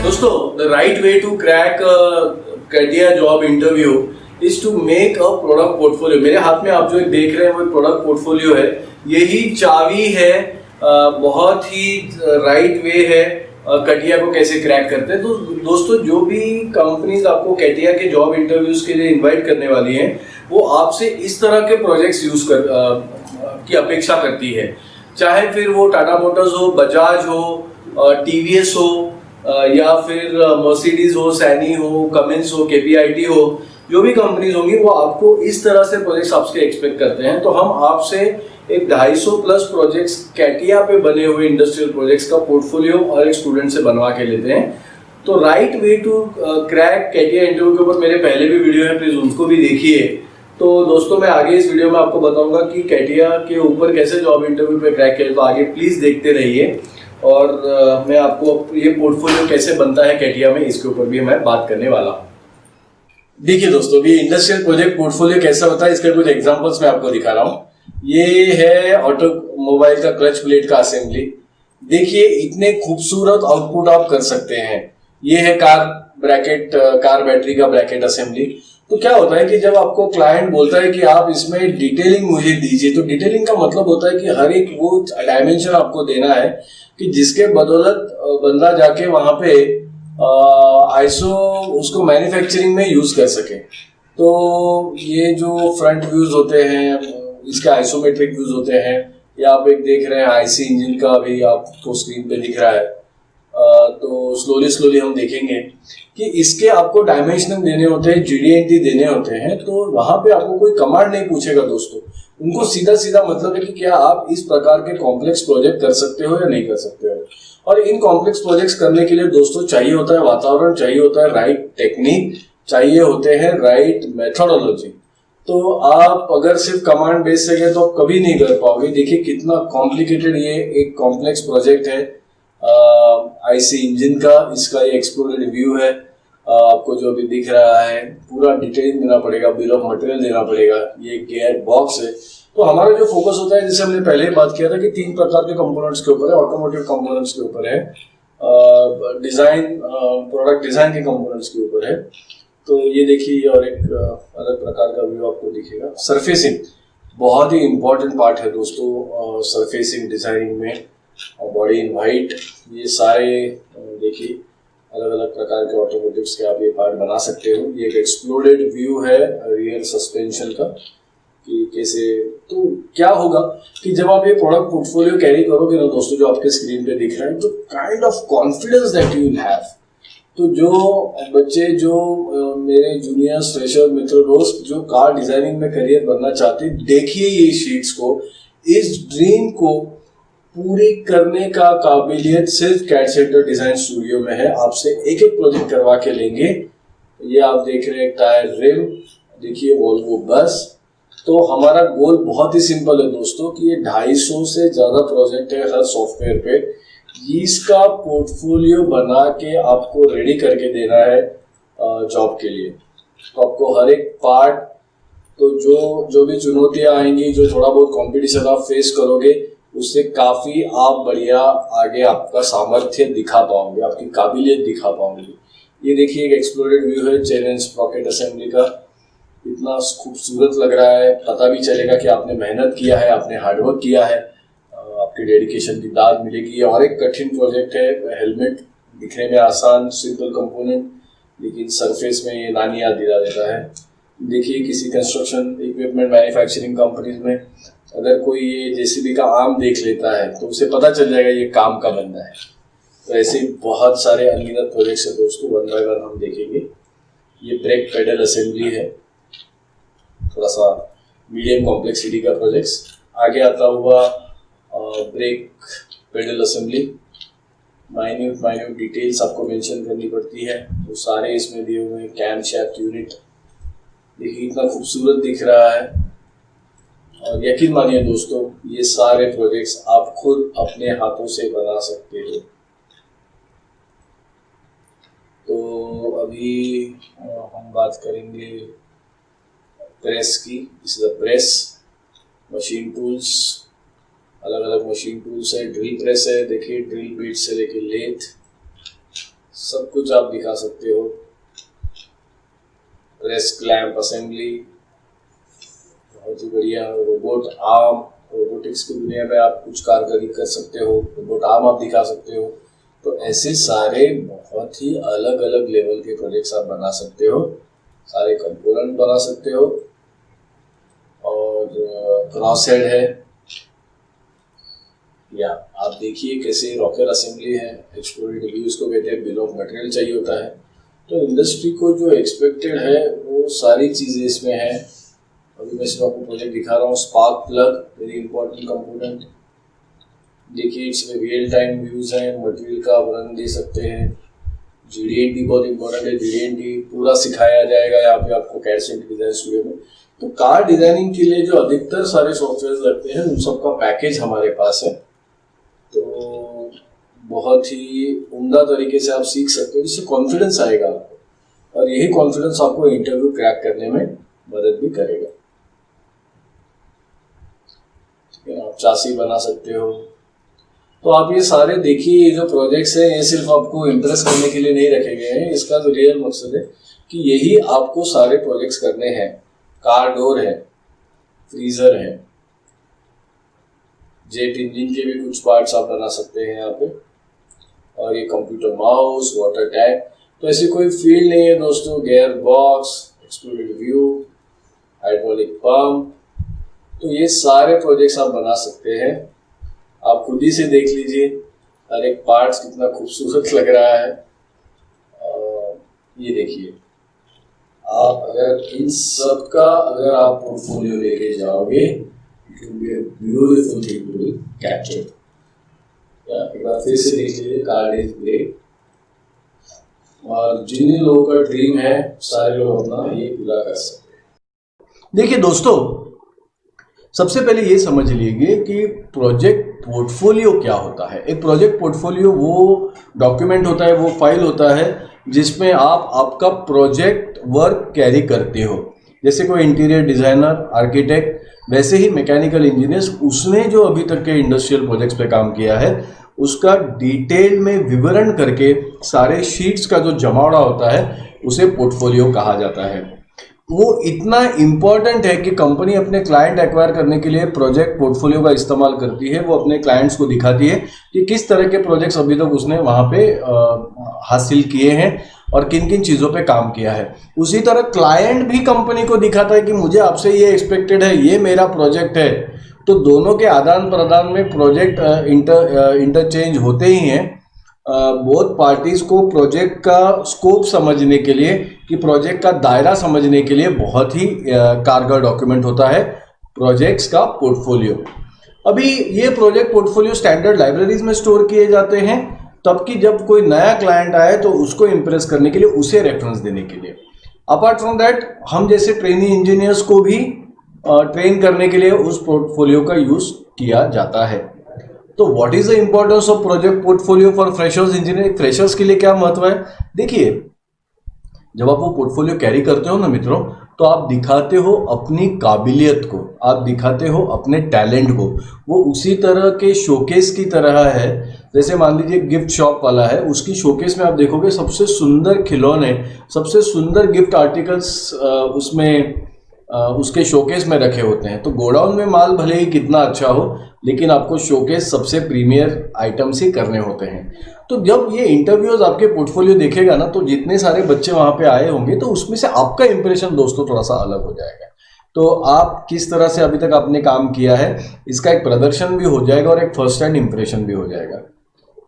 दोस्तों, the right way to crack a CATIA job interview is to make a product portfolio. मेरे हाथ में आप जो एक देख रहे हैं वो एक प्रोडक्ट पोर्टफोलियो है। यही चाबी है, बहुत ही राइट वे है CATIA को कैसे क्रैक करते हैं। तो दोस्तों, जो भी कंपनीज आपको CATIA के जॉब इंटरव्यूज के लिए इनवाइट करने वाली हैं, वो आपसे इस तरह के प्रोजेक्ट्स की अपेक्षा करती है। चाहे फिर वो टाटा मोटर्स हो, बजाज हो, टीवीएस हो, या फिर मर्सिडीज हो, सैनी हो, कमिंस हो, केपीआईटी हो, जो भी कंपनीज होंगी वो आपको इस तरह से प्रोजेक्ट्स आपसे एक्सपेक्ट करते हैं। तो हम आपसे एक 250 प्लस प्रोजेक्ट्स CATIA पे बने हुए इंडस्ट्रियल प्रोजेक्ट्स का पोर्टफोलियो और एक स्टूडेंट से बनवा के लेते हैं। तो right way to crack CATIA interview के ऊपर मेरे पहले भी वीडियो है, प्लीज उनको भी देखिए। तो दोस्तों, मैं आगे इस वीडियो में आपको बताऊंगा कि CATIA के ऊपर कैसे जॉब इंटरव्यू पे क्रैक किया। तो आगे प्लीज देखते रहिए और मैं आपको ये पोर्टफोलियो कैसे बनता है CATIA में, इसके ऊपर भी मैं बात करने वाला हूँ। देखिए दोस्तों, ये इंडस्ट्रियल प्रोजेक्ट पोर्टफोलियो कैसा होता है, इसके कुछ एग्जांपल्स मैं आपको दिखा रहा हूँ। ये है ऑटोमोबाइल का क्लच प्लेट का असेंबली। देखिए, इतने खूबसूरत आउटपुट आप कर सकते हैं। ये है कार बैटरी का ब्रैकेट असेंबली। तो क्या होता है कि जब आपको क्लाइंट बोलता है कि आप इसमें डिटेलिंग मुझे दीजिए, तो डिटेलिंग का मतलब होता है कि हर एक वो डायमेंशन आपको देना है कि जिसके बदौलत बंदा जाके वहां पे आईएसओ उसको मैन्युफैक्चरिंग में यूज कर सके। तो ये जो फ्रंट व्यूज होते हैं, इसके आइसोमेट्रिक व्यूज होते हैं। या आप एक देख रहे हैं आईसी इंजन का भी आपको स्क्रीन पे दिख रहा है। तो स्लोली हम देखेंगे कि इसके आपको डायमेंशनल देने होते हैं, जीडीएनटी देने होते हैं। तो वहां पे आपको कोई कमांड नहीं पूछेगा दोस्तों, उनको सीधा मतलब है कि क्या आप इस प्रकार के कॉम्प्लेक्स प्रोजेक्ट कर सकते हो या नहीं कर सकते हो। और इन कॉम्प्लेक्स प्रोजेक्ट्स करने के लिए दोस्तों चाहिए होता है वातावरण, चाहिए होता है राइट टेक्निक, चाहिए होते हैं राइट मेथोडोलॉजी। तो आप अगर सिर्फ कमांड बेस से गए तो आप कभी नहीं कर पाओगे। देखिए कितना कॉम्प्लिकेटेड ये एक कॉम्प्लेक्स प्रोजेक्ट है आईसी इंजन का। इसका ये एक्सप्लोरेड व्यू है। आपको जो भी दिख रहा है पूरा डिटेल देना पड़ेगा, बिल ऑफ मटेरियल देना पड़ेगा। ये गियर बॉक्स है। तो हमारा जो फोकस होता है, जैसे हमने पहले ही बात किया था कि 3 प्रकार के कंपोनेंट्स के ऊपर है। ऑटोमोटिव कंपोनेंट्स के ऊपर है, डिजाइन प्रोडक्ट डिजाइन के कंपोनेंट्स के ऊपर है। तो ये देखिए, और एक अलग प्रकार का व्यू आपको दिखेगा। सरफेसिंग बहुत ही इंपॉर्टेंट पार्ट है दोस्तों सरफेसिंग डिजाइनिंग में। बॉडी इन वाइट, ये सारे देखिए अलग अलग प्रकार के ऑटोमोटिव्स के आप ये पार्ट बना सकते हो। ये एक एक्सप्लोडेड व्यू है रियर सस्पेंशन का कि कैसे। तो क्या होगा कि जब आप ये प्रोडक्ट पोर्टफोलियो कैरी करोगे ना दोस्तों, जो आपके स्क्रीन पे दिख रहा है, तो kind of confidence that you will have. तो जो बच्चे, जो मेरे जूनियर्स, फ्रेशर मित्र दोस्त जो कार डिजाइनिंग में करियर बनना चाहते हैं, देखिए ये शीट्स को, इस ड्रीम को पूरी करने का काबिलियत सिर्फ कैड सेंटर डिजाइन स्टूडियो में है। आपसे एक एक प्रोजेक्ट करवा के लेंगे। ये आप देख रहे हैं टायर रिम, देखिए वॉल्वो बस। तो हमारा गोल बहुत ही सिंपल है दोस्तों कि ये 250 से ज्यादा प्रोजेक्ट है हर सॉफ्टवेयर पे। इसका पोर्टफोलियो बना के आपको रेडी करके देना है जॉब के लिए। तो आपको हर एक पार्ट, तो जो भी चुनौतियां आएंगी, जो थोड़ा बहुत कंपटीशन आप फेस करोगे, उससे काफी आप बढ़िया आगे आपका सामर्थ्य दिखा पाओगे, आपकी काबिलियत दिखा पाओगे। ये देखिए एक एक्सप्लोरेड व्यू है चेन एंड स्प्रॉकेट असेंबली का। इतना खूबसूरत लग रहा है, पता भी चलेगा कि आपने मेहनत किया है, आपने हार्डवर्क किया है, आपके डेडिकेशन की दाद मिलेगी। और एक कठिन प्रोजेक्ट है हेलमेट, दिखने में आसान सिंपल कंपोनेंट, लेकिन सरफेस में ये नानी याद दिला देता है। देखिए किसी कंस्ट्रक्शन इक्विपमेंट मैन्युफैक्चरिंग कंपनीज में अगर कोई ये जेसीबी का आर्म देख लेता है तो उसे पता चल जाएगा ये काम का बंदा है। तो ऐसे बहुत सारे अनगिनत प्रोजेक्ट्स है दोस्तों, वन बाय वन हम देखेंगे। ये ब्रेक पेडल असेंबली है, थोड़ा सा मीडियम कॉम्प्लेक्सिटी का प्रोजेक्ट्स। आगे आता हुआ brake pedal assembly, minute details आपको मेंशन करनी पड़ती है, तो सारे इसमें दिए हुए हैं। कैम शैफ्ट यूनिट देखिए इतना खूबसूरत दिख रहा है। और यकीन मानिए दोस्तों, ये सारे प्रोजेक्ट्स आप खुद अपने हाथों से बना सकते हो। तो अभी हम बात करेंगे प्रेस की। इस प्रेस मशीन टूल्स, अलग अलग मशीन टूल्स है। ड्रिल प्रेस है, देखिए ड्रिल बीट से लेके लेथ, सब कुछ आप दिखा सकते हो। प्रेस क्लैंप असेंबली, बहुत ही बढ़िया। रोबोट आर्म, रोबोटिक्स की दुनिया में आप कुछ कारकर्दगी कर सकते हो, रोबोट आर्म आप दिखा सकते हो। तो ऐसे सारे बहुत ही अलग अलग लेवल के प्रोजेक्ट्स आप बना सकते हो, सारे कंपोनेंट बना सकते हो। और क्रॉस हेड है, या आप देखिए कैसे रॉकेट असेंबली है, एक्सप्लोरेड रिव्यूज को कहते हैं, बिल ऑफ मटेरियल चाहिए होता है। तो इंडस्ट्री को जो एक्सपेक्टेड है वो सारी चीज़ें इसमें है। अभी मैं सिर्फ आपको प्रोजेक्ट दिखा रहा हूँ। Spark plug, very important component. देखिए इसमें रियल टाइम व्यूज हैं, मटेरियल का वर्णन दे सकते हैं। GD&T बहुत इंपॉर्टेंट है, GD&T पूरा सिखाया जाएगा यहाँ पे आपको कैड डिजाइन स्टूडियो में। तो कार डिजाइनिंग के लिए जो अधिकतर सारे सॉफ्टवेयर लगते हैं उन सबका पैकेज हमारे पास है। तो बहुत ही उम्दा तरीके से आप सीख सकते हो, जिससे कॉन्फिडेंस आएगा आपको, और यही कॉन्फिडेंस आपको इंटरव्यू क्रैक करने में मदद भी करेगा। ठीक है, आप चासी बना सकते हो। तो आप ये सारे देखिए, ये जो प्रोजेक्ट्स हैं ये सिर्फ आपको इम्प्रेस करने के लिए नहीं रखे गए हैं। इसका जो रियल मकसद है कि यही आपको सारे प्रोजेक्ट्स करने हैं। कार डोर है, फ्रीजर है, जेट इंजन के भी कुछ पार्ट्स आप बना सकते हैं यहाँ पे, और ये कंप्यूटर माउस, वाटर टैंक। तो ऐसी कोई फील्ड नहीं है दोस्तों। Gear box, exploded view, hydraulic pump, तो ये सारे प्रोजेक्ट्स आप बना सकते हैं। आप खुद ही से देख लीजिए हर एक पार्ट्स कितना खूबसूरत लग रहा है। ये देखिए, आप अगर इन सब का अगर आप पोर्टफोलियो लेके जाओगे, it will be a beautiful thing to capture. एक बार फिर से देख लीजिए, कार इज ग्रेट। और जिन लोगों का ड्रीम है सारे लोग अपना ये पूरा कर सकते हैं। देखिए दोस्तों, सबसे पहले ये समझ लीजिए कि प्रोजेक्ट पोर्टफोलियो क्या होता है। एक प्रोजेक्ट पोर्टफोलियो वो डॉक्यूमेंट होता है, वो फाइल होता है जिसमें आप आपका प्रोजेक्ट वर्क कैरी करते हो। जैसे कोई इंटीरियर डिजाइनर, आर्किटेक्ट, वैसे ही मैकेनिकल इंजीनियर्स, उसने जो अभी तक के इंडस्ट्रियल प्रोजेक्ट्स पे काम किया है उसका डिटेल में विवरण करके सारे शीट्स का जो जमावड़ा होता है उसे पोर्टफोलियो कहा जाता है। वो इतना इम्पॉर्टेंट है कि कंपनी अपने क्लाइंट एक्वायर करने के लिए प्रोजेक्ट पोर्टफोलियो का इस्तेमाल करती है। वो अपने क्लाइंट्स को दिखाती है कि किस तरह के प्रोजेक्ट्स अभी तक उसने वहाँ पे हासिल किए हैं और किन किन चीज़ों पे काम किया है। उसी तरह क्लाइंट भी कंपनी को दिखाता है कि मुझे आपसे ये एक्सपेक्टेड है, ये मेरा प्रोजेक्ट है। तो दोनों के आदान प्रदान में प्रोजेक्ट इंटरचेंज होते ही हैं। बोथ पार्टीज को प्रोजेक्ट का स्कोप समझने के लिए, कि प्रोजेक्ट का दायरा समझने के लिए बहुत ही कारगर डॉक्यूमेंट होता है प्रोजेक्ट्स का पोर्टफोलियो। अभी ये प्रोजेक्ट पोर्टफोलियो स्टैंडर्ड लाइब्रेरीज में स्टोर किए जाते हैं, तब कि जब कोई नया क्लाइंट आए तो उसको इम्प्रेस करने के लिए, उसे रेफरेंस देने के लिए। अपार्ट फ्रॉम दैट, हम जैसे ट्रेनी इंजीनियर्स को भी ट्रेन करने के लिए उस पोर्टफोलियो का यूज किया जाता है। तो what is the importance of project portfolio for freshers engineer? Freshers के लिए क्या महत्व है? देखिए, जब आप वो पोर्टफोलियो कैरी करते हो ना मित्रों, तो आप दिखाते हो अपनी काबिलियत को, आप दिखाते हो अपने टैलेंट को। वो उसी तरह के शोकेस की तरह है, जैसे मान लीजिए गिफ्ट शॉप वाला है, उसकी शोकेस में आप देखोगे सबसे सुंदर खिलौने, सबसे सुंदर गिफ्ट आर्टिकल्स उसमें उसके शोकेस में रखे होते हैं। तो गोडाउन में माल भले ही कितना अच्छा हो, लेकिन आपको शोकेस सबसे प्रीमियर आइटम्स ही करने होते हैं। तो जब ये इंटरव्यूज आपके पोर्टफोलियो देखेगा ना, तो जितने सारे बच्चे वहाँ पे आए होंगे, तो उसमें से आपका इंप्रेशन दोस्तों थोड़ा सा अलग हो जाएगा। तो आप किस तरह से अभी तक आपने काम किया है, इसका एक प्रदर्शन भी हो जाएगा और एक फर्स्ट हैंड इंप्रेशन भी हो जाएगा।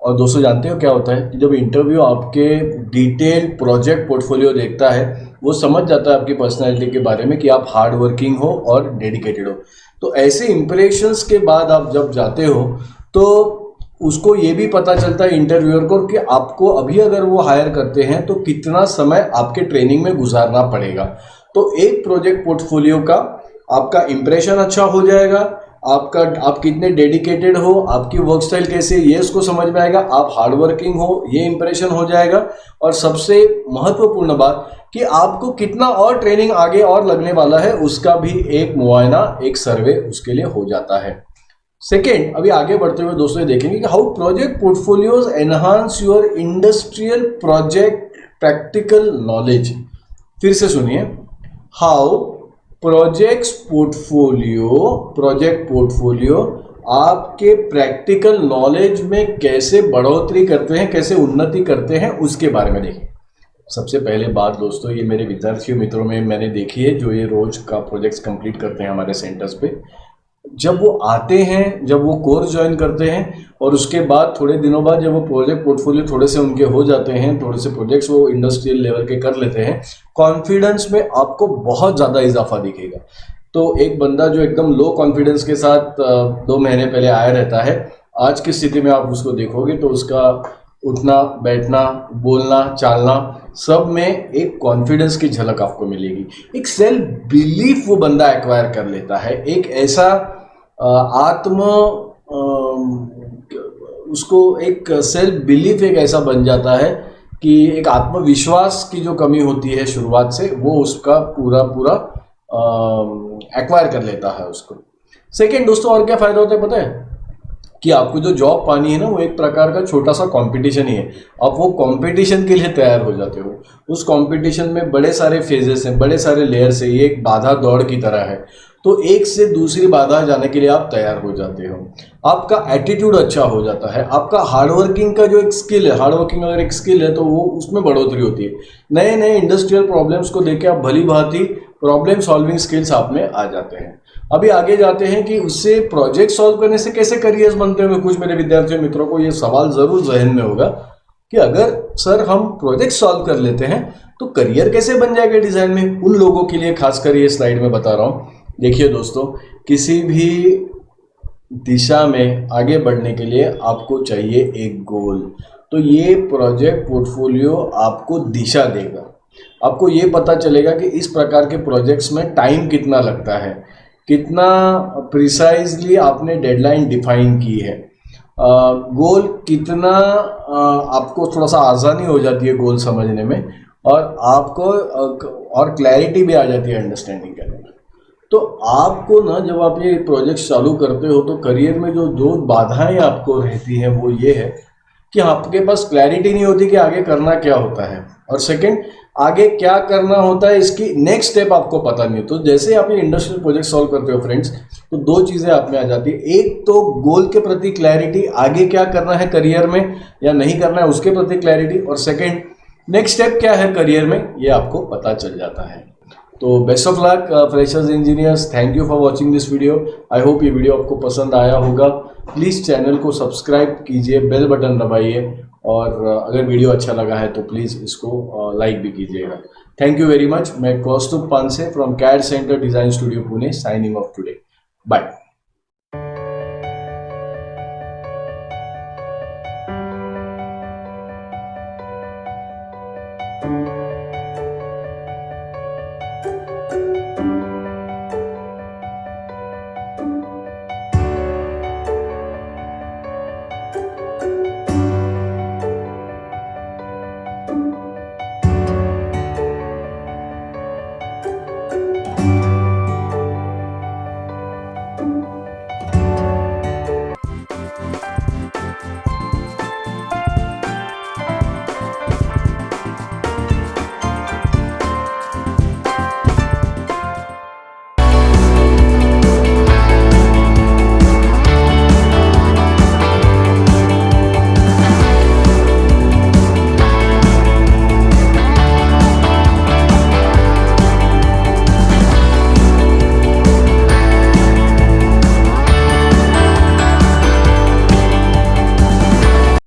और दोस्तों, जानते हो क्या होता है कि जब इंटरव्यू आपके डिटेल प्रोजेक्ट पोर्टफोलियो देखता है, वो समझ जाता है आपकी पर्सनैलिटी के बारे में कि आप हार्ड वर्किंग हो और डेडिकेटेड हो। तो ऐसे इंप्रेशंस के बाद आप जब जाते हो तो उसको ये भी पता चलता है इंटरव्यूअर को कि आपको अभी अगर वो हायर करते हैं तो कितना समय आपके ट्रेनिंग में गुजारना पड़ेगा। तो एक प्रोजेक्ट पोर्टफोलियो का आपका इंप्रेशन अच्छा हो जाएगा, आप कितने डेडिकेटेड हो, आपकी वर्क स्टाइल कैसे, ये उसको समझ में आएगा, आप हार्ड वर्किंग हो, ये इंप्रेशन हो जाएगा। और सबसे महत्वपूर्ण बात कि आपको कितना और ट्रेनिंग आगे और लगने वाला है, उसका भी एक मुआयना, एक सर्वे उसके लिए हो जाता है। सेकेंड, अभी आगे बढ़ते हुए दोस्तों ये देखेंगे कि how project portfolios enhance your industrial project practical knowledge. फिर से सुनिए, हाउ प्रोजेक्ट पोर्टफोलियो आपके प्रैक्टिकल नॉलेज में कैसे बढ़ोतरी करते हैं, कैसे उन्नति करते हैं, उसके बारे में देखिए। सबसे पहले बात दोस्तों, ये मेरे विद्यार्थियों मित्रों में मैंने देखी है जो ये रोज का प्रोजेक्ट्स कंप्लीट करते हैं हमारे सेंटर्स पे। जब वो आते हैं, जब वो कोर्स ज्वाइन करते हैं और उसके बाद थोड़े दिनों बाद जब वो प्रोजेक्ट पोर्टफोलियो थोड़े से उनके हो जाते हैं, थोड़े से प्रोजेक्ट्स वो इंडस्ट्रियल लेवल के कर लेते हैं, कॉन्फिडेंस में आपको बहुत ज़्यादा इजाफा दिखेगा। तो एक बंदा जो एकदम लो कॉन्फिडेंस के साथ 2 महीने पहले आया रहता है, आज की स्थिति में आप उसको देखोगे तो उसका उठना, बैठना, बोलना, चालना सब में एक कॉन्फिडेंस की झलक आपको मिलेगी। एक सेल्फ बिलीफ वो बंदा एक्वायर कर लेता है, एक ऐसा उसको एक सेल्फ बिलीफ एक ऐसा बन जाता है कि एक आत्मविश्वास की जो कमी होती है शुरुआत से, वो उसका पूरा एक्वायर कर लेता है उसको। सेकेंड दोस्तों, और क्या फायदा होता है पता है? कि आपको जो जॉब पानी है ना, वो एक प्रकार का छोटा सा कंपटीशन ही है। आप वो कंपटीशन के लिए तैयार हो जाते हो। उस कंपटीशन में बड़े सारे फेजेस हैं, बड़े सारे लेयर्स है, ये एक बाधा दौड़ की तरह है। तो एक से दूसरी बाधा जाने के लिए आप तैयार हो जाते हो। आपका एटीट्यूड अच्छा हो जाता है, आपका हार्डवर्किंग का जो एक स्किल है, हार्डवर्किंग अगर एक स्किल है तो वो उसमें बढ़ोतरी होती है। नए नए इंडस्ट्रियल प्रॉब्लम्स को देख के आप भली भांति प्रॉब्लम सॉल्विंग स्किल्स आप में आ जाते हैं। अभी आगे जाते हैं कि उससे प्रोजेक्ट सॉल्व करने से कैसे करियर्स बनते हैं। कुछ मेरे विद्यार्थियों मित्रों को ये सवाल जरूर जहन में होगा कि अगर सर हम प्रोजेक्ट सॉल्व कर लेते हैं तो करियर कैसे बन जाएगा डिजाइन में। उन लोगों के लिए खासकर ये स्लाइड में बता रहा हूं। देखिए दोस्तों, किसी भी दिशा में आगे बढ़ने के लिए आपको चाहिए एक गोल। तो ये प्रोजेक्ट पोर्टफोलियो आपको दिशा देगा। आपको ये पता चलेगा कि इस प्रकार के प्रोजेक्ट्स में टाइम कितना लगता है, कितना प्रिसाइजली आपने डेडलाइन डिफाइन की है, गोल कितना आपको थोड़ा सा आसानी हो जाती है गोल समझने में, और आपको और क्लैरिटी भी आ जाती है अंडरस्टैंडिंग करने में। तो आपको ना, जब आप ये प्रोजेक्ट चालू करते हो तो करियर में जो दो बाधाएं आपको रहती हैं वो ये है कि आपके पास क्लैरिटी नहीं होती कि आगे करना क्या होता है, और सेकंड, आगे क्या करना होता है इसकी नेक्स्ट स्टेप आपको पता नहीं। तो जैसे आप ये इंडस्ट्रियल प्रोजेक्ट सॉल्व करते हो फ्रेंड्स, तो 2 चीज़ें आप में आ जाती है। एक तो गोल के प्रति क्लैरिटी, आगे क्या करना है करियर में या नहीं करना है उसके प्रति क्लैरिटी, और सेकंड, नेक्स्ट स्टेप क्या है करियर में, ये आपको पता चल जाता है। तो best of luck freshers engineers, thank you for watching this video. I hope ये वीडियो आपको पसंद आया होगा। प्लीज़ चैनल को सब्सक्राइब कीजिए, बेल बटन दबाइए, और अगर वीडियो अच्छा लगा है तो प्लीज़ इसको लाइक भी कीजिएगा। Thank you very much. मैं Kaustubh Panse from CAD centre design studio Pune signing off today. Bye.